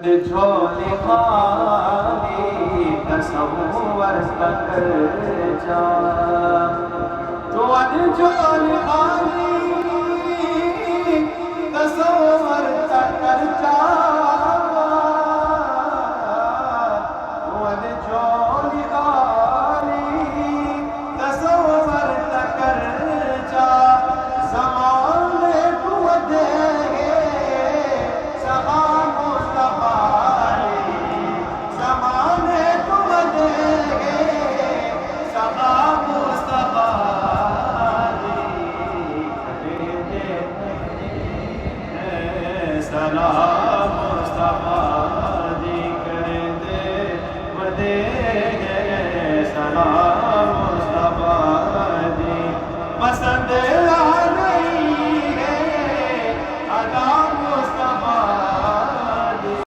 झोली खाली तसव्वुर कर जा तो अज झोली खाली तसव्वुर कर जा।